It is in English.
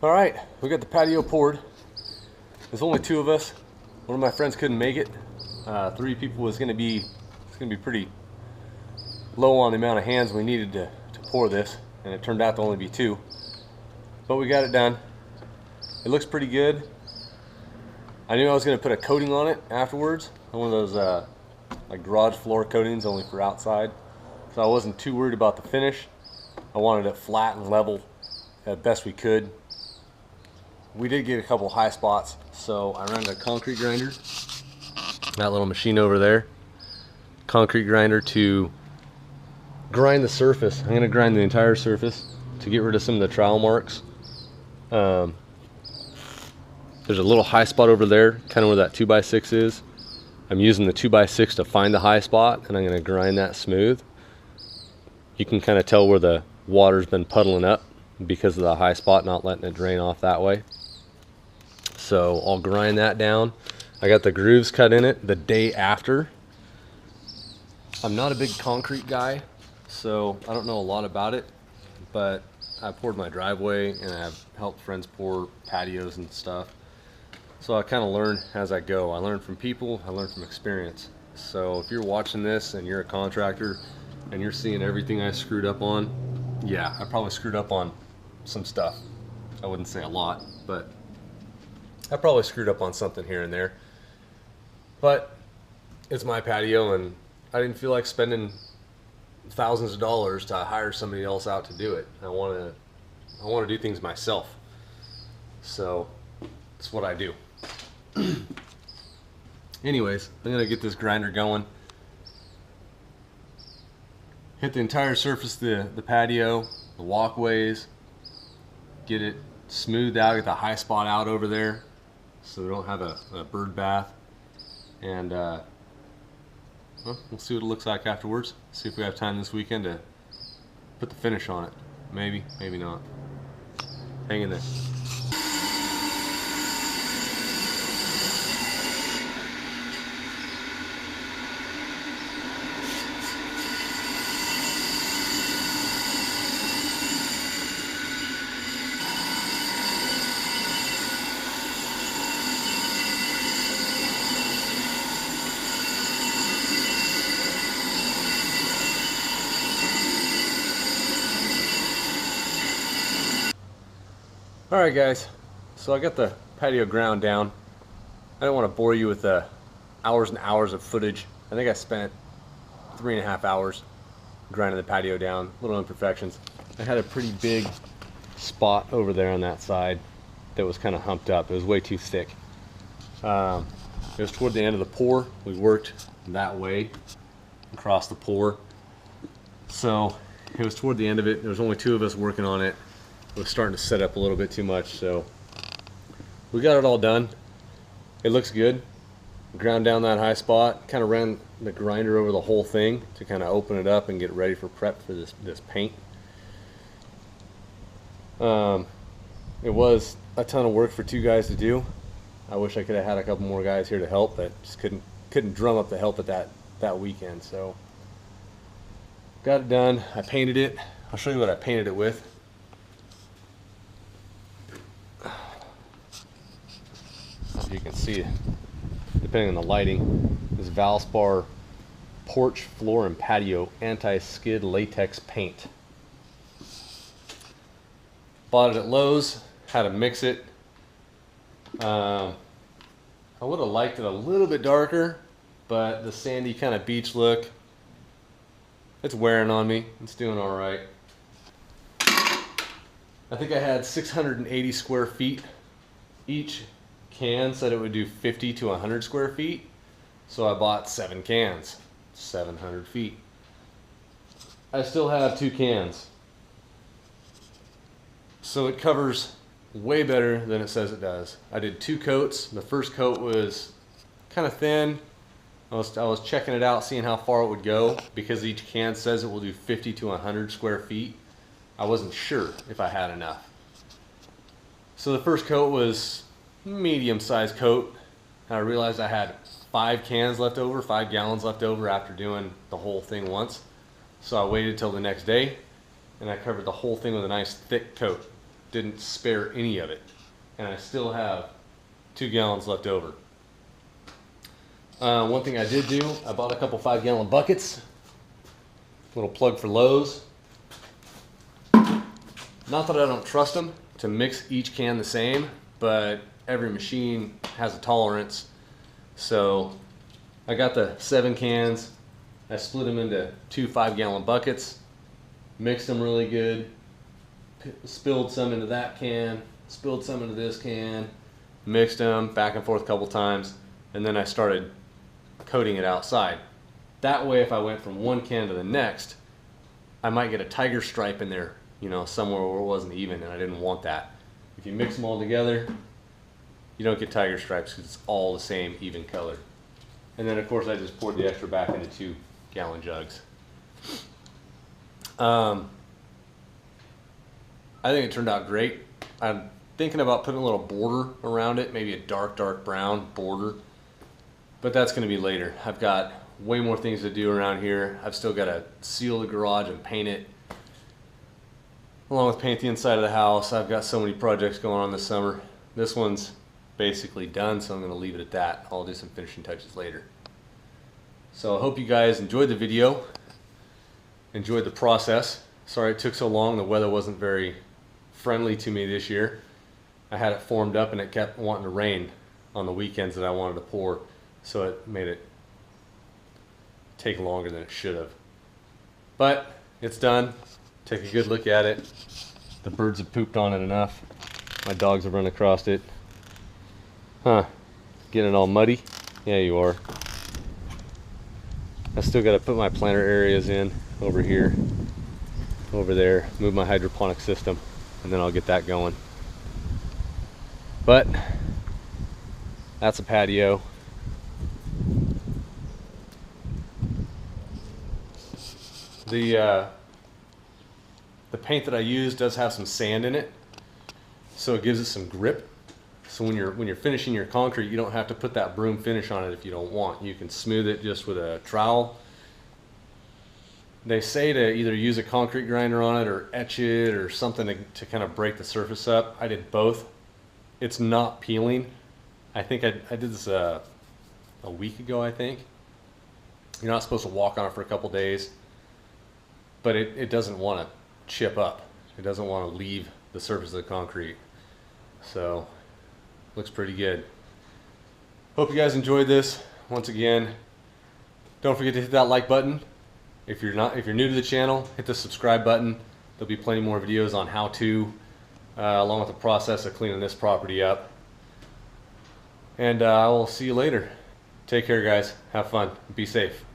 All right, we got the patio poured. There's only two of us. One of my friends couldn't make it. Three people was gonna be pretty low on the amount of hands we needed to pour this, and it turned out to only be two. But we got it done. It looks pretty good. I knew I was gonna put a coating on it afterwards, one of those like garage floor coatings, only for outside. So I wasn't too worried about the finish. I wanted it flat and level as best we could. We did get a couple high spots, so I ran a concrete grinder, that little machine over there, concrete grinder, to grind the surface. I'm going to grind the entire surface to get rid of some of the trowel marks. There's a little high spot over there, kind of where that 2x6 is. I'm using the 2x6 to find the high spot, and I'm going to grind that smooth. You can kind of tell where the water's been puddling up because of the high spot, not letting it drain off that way. So I'll grind that down. I got the grooves cut in it the day after. I'm not a big concrete guy, so I don't know a lot about it, but I poured my driveway and I've helped friends pour patios and stuff. So I kind of learn as I go. I learn from people, I learn from experience. So if you're watching this and you're a contractor and you're seeing everything I screwed up on, yeah, I probably screwed up on some stuff. I wouldn't say a lot, but I probably screwed up on something here and there. But it's my patio, and I didn't feel like spending thousands of dollars to hire somebody else out to do it. I want to do things myself. So that's what I do. Anyways, I'm gonna get this grinder going. Hit the entire surface of the patio, the walkways, get it smoothed out, get the high spot out over there so we don't have a bird bath. And well, we'll see what it looks like afterwards. See if we have time this weekend to put the finish on it. Maybe, maybe not. Hang in there. Alright guys, so I got the patio ground down. I don't want to bore you with hours and hours of footage. I think I spent 3.5 hours grinding the patio down, little imperfections. I had a pretty big spot over there on that side that was kind of humped up. It was way too thick. It was toward the end of the pour. We worked that way across the pour. So it was toward the end of it. There was only two of us working on it. It was starting to set up a little bit too much, so we got it all done. It looks good. Ground down that high spot, kind of ran the grinder over the whole thing to kind of open it up and get ready for prep for this paint. It was a ton of work for two guys to do. I wish I could have had a couple more guys here to help, but just couldn't drum up the help at that weekend. So got it done. I painted it. I'll show you what I painted it with. You can see, depending on the lighting, this Valspar porch, floor, and patio anti-skid latex paint. Bought it at Lowe's, had to mix it. I would have liked it a little bit darker, but the sandy kind of beach look, it's wearing on me. It's doing all right. I think I had 680 square feet each. Can said it would do 50 to 100 square feet, so I bought 7 cans, 700 feet. I still have 2 cans, so it covers way better than it says it does. I did 2 coats. The first coat was kind of thin. I was checking it out, seeing how far it would go, because each can says it will do 50 to 100 square feet. I wasn't sure if I had enough. So the first coat was medium-sized coat. I realized I had 5 cans left over, 5 gallons left over after doing the whole thing once. So I waited till the next day and I covered the whole thing with a nice thick coat. didn't spare any of it, and I still have 2 gallons left over. One thing I did do, I bought a couple 5-gallon buckets. Little plug for Lowe's. Not that I don't trust them to mix each can the same, but every machine has a tolerance. So I got the 7 cans. I split them into 2 5-gallon buckets, mixed them really good, spilled some into that can, spilled some into this can, mixed them back and forth a couple times, and then I started coating it outside. That way, if I went from one can to the next, I might get a tiger stripe in there, you know, somewhere where it wasn't even, and I didn't want that. If you mix them all together, you don't get tiger stripes because it's all the same even color. And then of course I just poured the extra back into 2-gallon jugs. I think it turned out great. I'm thinking about putting a little border around it, maybe a dark brown border, but that's going to be later. I've got way more things to do around here. I've still got to seal the garage and paint it, along with paint the inside of the house. I've got so many projects going on this summer. This one's basically done, so I'm going to leave it at that. I'll do some finishing touches later. So I hope you guys enjoyed the video, enjoyed the process. Sorry it took so long. The weather wasn't very friendly to me this year. I had it formed up and it kept wanting to rain on the weekends that I wanted to pour, so it made it take longer than it should have. But it's done. Take a good look at it. The birds have pooped on it enough. My dogs have run across it. Huh, getting it all muddy? Yeah, you are. I still got to put my planter areas in over here, over there, move my hydroponic system, and then I'll get that going. But that's a patio. The paint that I use does have some sand in it, so it gives it some grip. So when you're finishing your concrete, you don't have to put that broom finish on it if you don't want. You can smooth it just with a trowel. They say to either use a concrete grinder on it or etch it or something to kind of break the surface up. I did both. It's not peeling. I think I did this a week ago, I think. You're not supposed to walk on it for a couple days, but it doesn't want to chip up. It doesn't want to leave the surface of the concrete. So looks pretty good. Hope you guys enjoyed this. Once again, don't forget to hit that like button. If you're new to the channel, hit the subscribe button. There'll be plenty more videos on how to, along with the process of cleaning this property up. And I will see you later. Take care, guys. Have fun. Be safe.